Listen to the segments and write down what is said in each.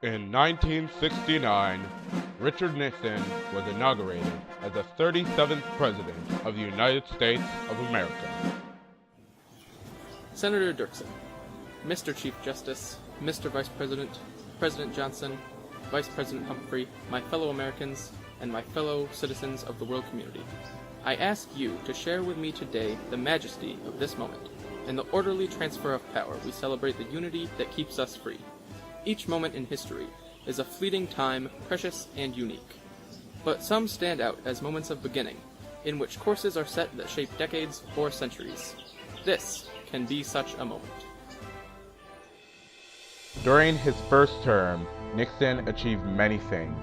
In 1969, Richard Nixon was inaugurated as the 37th President of the United States of America. Senator Dirksen, Mr. Chief Justice, Mr. Vice President, President Johnson, Vice President Humphrey, my fellow Americans, and my fellow citizens of the world community, I ask you to share with me today the majesty of this moment. In the orderly transfer of power, we celebrate the unity that keeps us free. Each moment in history is a fleeting time, precious and unique. But some stand out as moments of beginning, in which courses are set that shape decades or centuries. This can be such a moment. During his first term, Nixon achieved many things.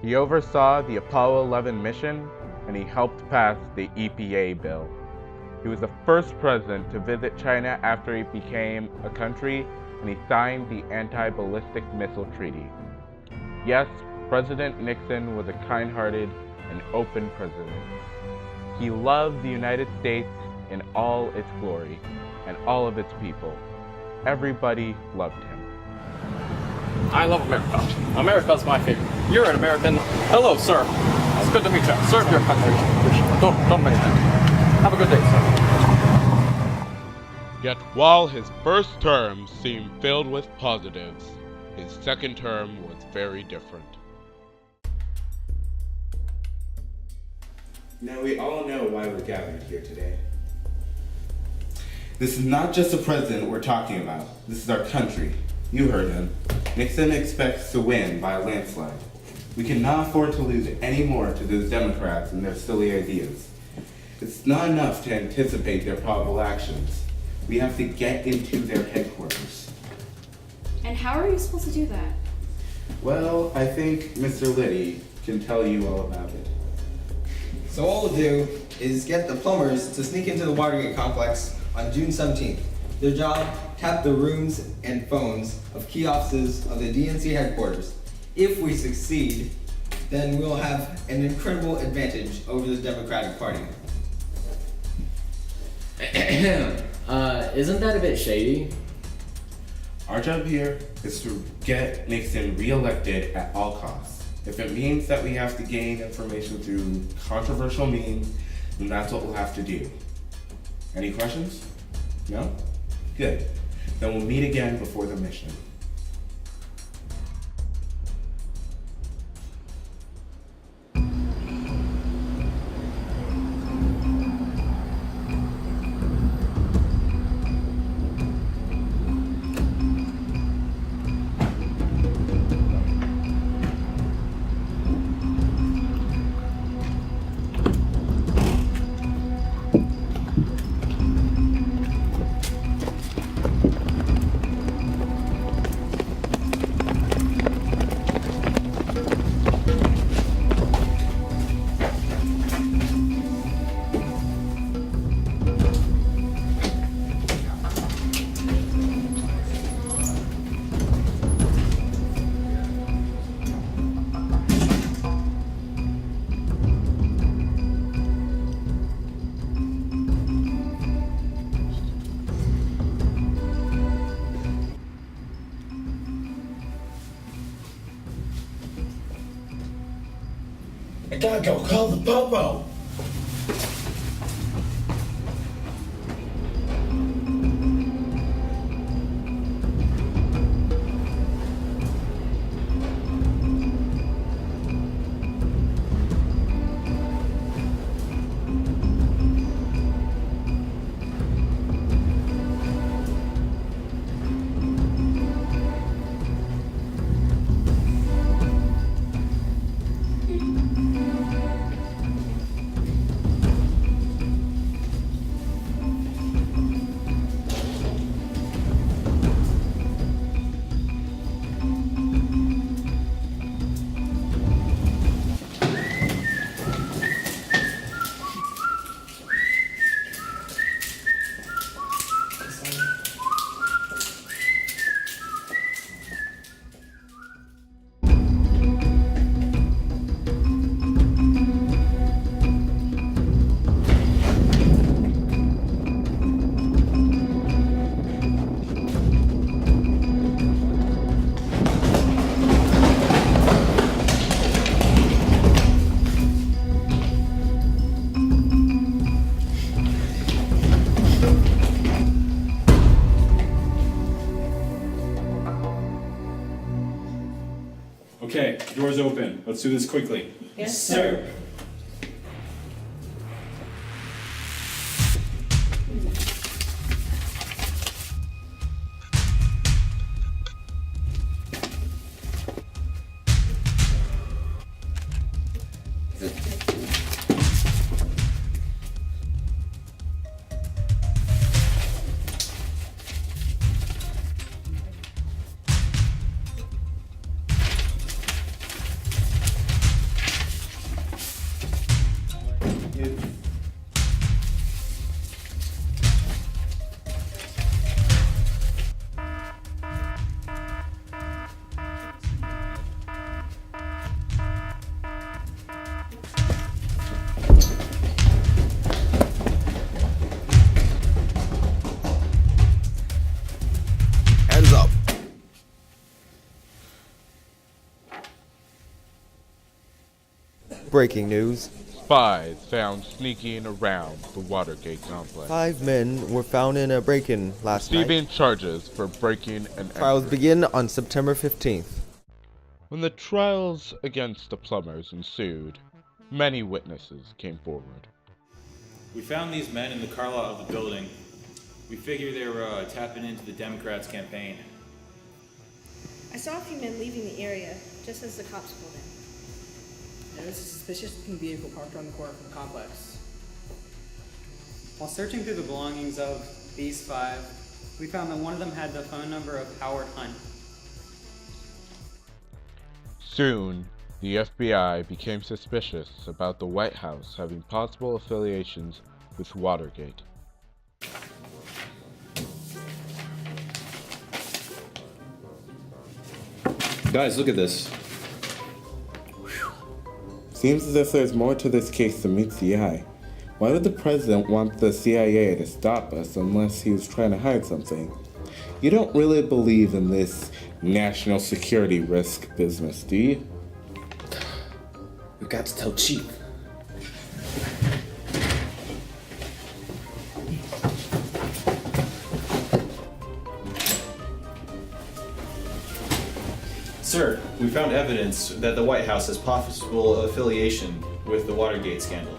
He oversaw the Apollo 11 mission, and he helped pass the EPA bill. He was the first president to visit China after it became a country, and he signed the Anti-Ballistic Missile Treaty. Yes, President Nixon was a kind-hearted and open president. He loved the United States in all its glory and all of its people. Everybody loved him. I love America. America's my favorite. You're an American. Hello, sir. It's good to meet you. Serve your country. Don't mention it. Have a good day, sir. Yet while his first term seemed filled with positives, his second term was very different. Now we all know why we're gathered here today. This is not just a president we're talking about. This is our country. You heard him. Nixon expects to win by a landslide. We cannot afford to lose any more to those Democrats and their silly ideas. It's not enough to anticipate their probable actions. We have to get into their headquarters. And how are you supposed to do that? Well, I think Mr. Liddy can tell you all about it. So all we'll do is get the plumbers to sneak into the Watergate complex on June 17th. Their job, tap the rooms and phones of key offices of the DNC headquarters. If we succeed, then we'll have an incredible advantage over the Democratic Party. Isn't that a bit shady? Our job here is to get Nixon reelected at all costs. If it means that we have to gain information through controversial means, then that's what we'll have to do. Any questions? No? Good. Then we'll meet again before the mission. I gotta go call the popo. Okay, doors open. Let's do this quickly. Yes, sir. Hands up. Breaking news. Spies found sneaking around the Watergate complex. 5 men were found in a break-in last Receiving night. charges for breaking and Trials entering. begin on September 15th. When the trials against the plumbers ensued, many witnesses came forward. We found these men in the car lot of the building. We figure they were tapping into the Democrats' campaign. I saw a few men leaving the area just as the cops pulled in. There was a suspicious-looking vehicle parked on the corner from the complex. While searching through the belongings of these 5, we found that one of them had the phone number of Howard Hunt. Soon, the FBI became suspicious about the White House having possible affiliations with Watergate. Guys, look at this. Seems as if there's more to this case than meets the eye. Why would the president want the CIA to stop us unless he was trying to hide something? You don't really believe in this national security risk business, do you? We've got to tell Chief. Sir, we found evidence that the White House has possible affiliation with the Watergate scandal.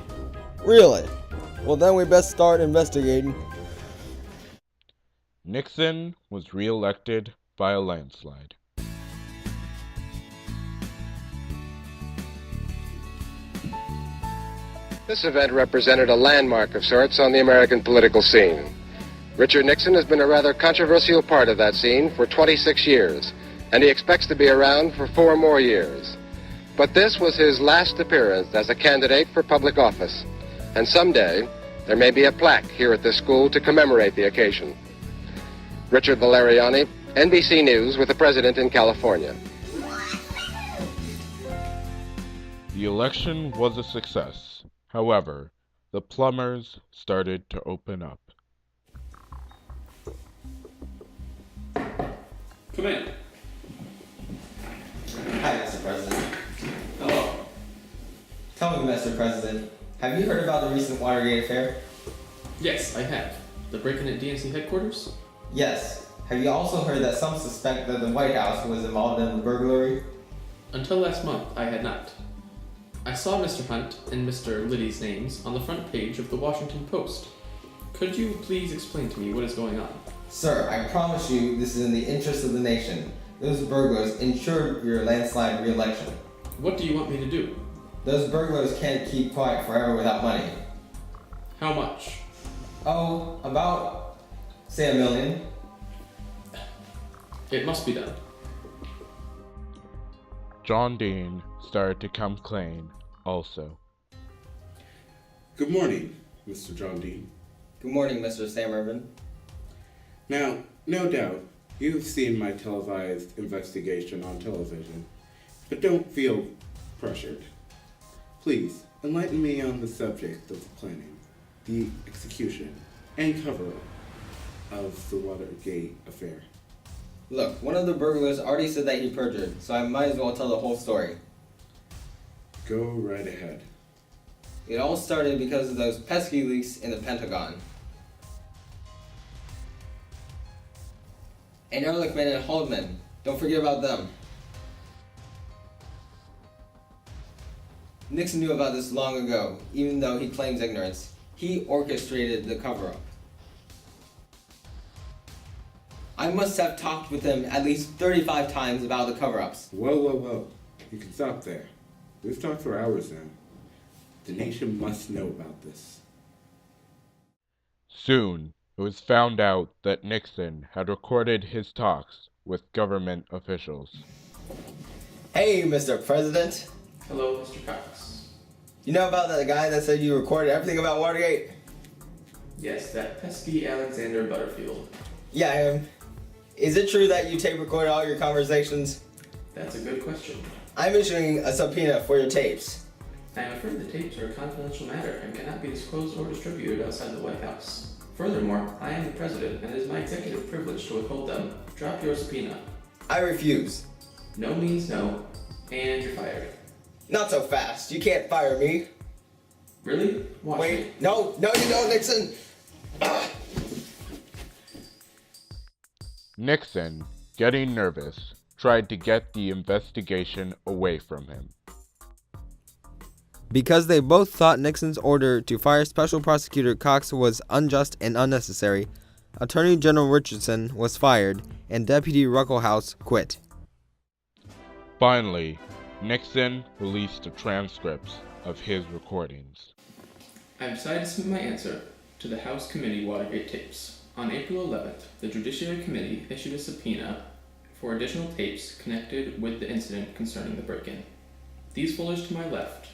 Really? Well, then we best start investigating. Nixon was re-elected by a landslide. This event represented a landmark of sorts on the American political scene. Richard Nixon has been a rather controversial part of that scene for 26 years, and he expects to be around for 4 more years. But this was his last appearance as a candidate for public office, and someday there may be a plaque here at this school to commemorate the occasion. Richard Valeriani, NBC News, with the President in California. The election was a success. However, the plumbers started to open up. Come in. Hi, Mr. President. Hello. Tell me, Mr. President, have you heard about the recent Watergate affair? Yes, I have. The break-in at DNC headquarters? Yes. Have you also heard that some suspect that the White House was involved in the burglary? Until last month, I had not. I saw Mr. Hunt and Mr. Liddy's names on the front page of the Washington Post. Could you please explain to me what is going on? Sir, I promise you this is in the interest of the nation. Those burglars ensured your landslide re-election. What do you want me to do? Those burglars can't keep quiet forever without money. How much? Oh, about, say, $1 million. It must be done. John Dean started to come clean also. Good morning, Mr. John Dean. Good morning, Mr. Sam Irvin. Now, no doubt, you've seen my televised investigation on television, but don't feel pressured. Please, enlighten me on the subject of the planning, the execution, and cover-up of the Watergate affair. Look, one of the burglars already said that he perjured, so I might as well tell the whole story. Go right ahead. It all started because of those pesky leaks in the Pentagon. And Ehrlichman and Haldeman, don't forget about them. Nixon knew about this long ago, even though he claims ignorance. He orchestrated the cover-up. I must have talked with him at least 35 times about the cover-ups. Whoa. You can stop there. We've talked for hours now. The nation must know about this. Soon, it was found out that Nixon had recorded his talks with government officials. Hey, Mr. President. Hello, Mr. Cox. You know about that guy that said you recorded everything about Watergate? Yes, that pesky Alexander Butterfield. Yeah, him. Is it true that you tape recorded all your conversations? That's a good question. I'm issuing a subpoena for your tapes. I am afraid the tapes are a confidential matter and cannot be disclosed or distributed outside the White House. Furthermore, I am the president and it is my executive privilege to withhold them. Drop your subpoena. I refuse. No means no, and you're fired. Not so fast. You can't fire me. Really? Watch Wait, me. no, you don't, Nixon. Nixon, getting nervous, tried to get the investigation away from him. Because they both thought Nixon's order to fire Special Prosecutor Cox was unjust and unnecessary, Attorney General Richardson was fired and Deputy Ruckelshaus quit. Finally, Nixon released the transcripts of his recordings. I have decided to submit my answer to the House Committee Watergate tapes. On April 11th, the Judiciary Committee issued a subpoena for additional tapes connected with the incident concerning the break-in. These folders to my left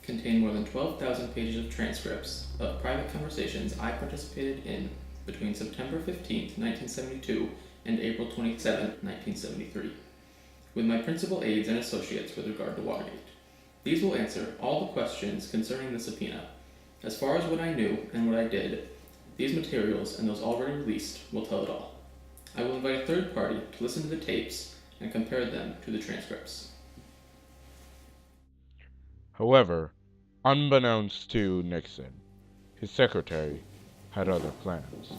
contain more than 12,000 pages of transcripts of private conversations I participated in between September 15, 1972 and April 27, 1973, with my principal aides and associates with regard to Watergate. These will answer all the questions concerning the subpoena. As far as what I knew and what I did, these materials and those already released will tell it all. I will invite a third party to listen to the tapes and compare them to the transcripts. However, unbeknownst to Nixon, his secretary had other plans.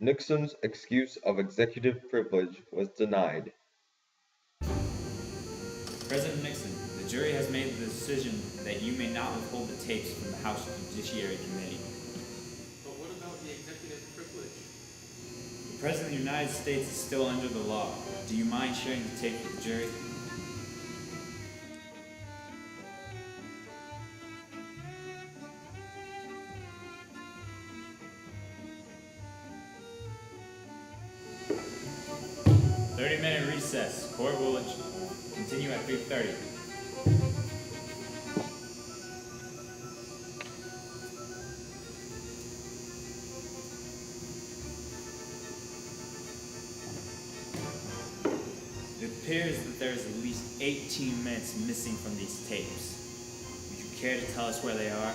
Nixon's excuse of executive privilege was denied. President Nixon, the jury has made the decision that you may not withhold the tapes from the House Judiciary Committee. But what about the executive privilege? The President of the United States is still under the law. Do you mind sharing the tape with the jury? Minute recess. Court will continue at 3:30. It appears that there is at least 18 minutes missing from these tapes. Would you care to tell us where they are?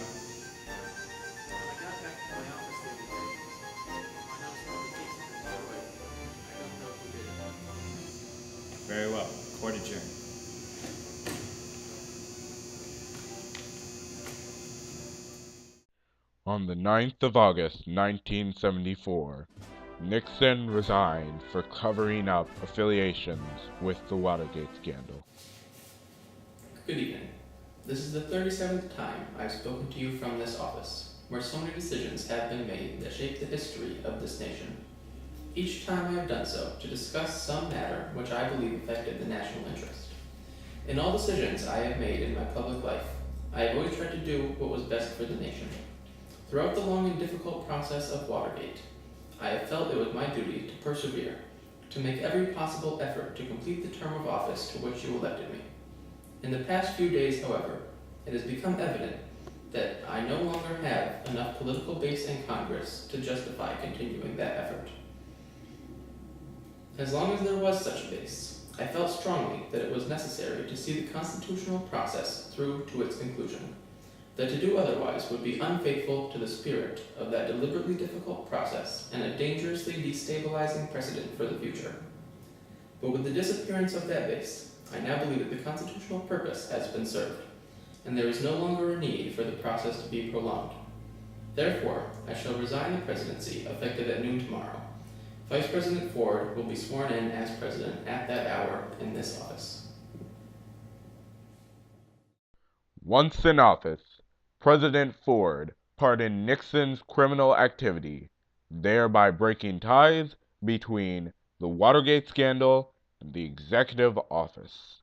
Very well. Court adjourned. On the 9th of August, 1974, Nixon resigned for covering up affiliations with the Watergate Scandal. Good evening. This is the 37th time I've spoken to you from this office, where so many decisions have been made that shape the history of this nation. Each time I have done so to discuss some matter which I believe affected the national interest. In all decisions I have made in my public life, I have always tried to do what was best for the nation. Throughout the long and difficult process of Watergate, I have felt it was my duty to persevere, to make every possible effort to complete the term of office to which you elected me. In the past few days, however, it has become evident that I no longer have enough political base in Congress to justify continuing that effort. As long as there was such a base, I felt strongly that it was necessary to see the constitutional process through to its conclusion. that to do otherwise would be unfaithful to the spirit of that deliberately difficult process and a dangerously destabilizing precedent for the future. But with the disappearance of that base, I now believe that the constitutional purpose has been served, and there is no longer a need for the process to be prolonged. Therefore, I shall resign the presidency effective at noon tomorrow. Vice President Ford will be sworn in as president at that hour in this office. Once in office, President Ford pardoned Nixon's criminal activity, thereby breaking ties between the Watergate Scandal and the executive office.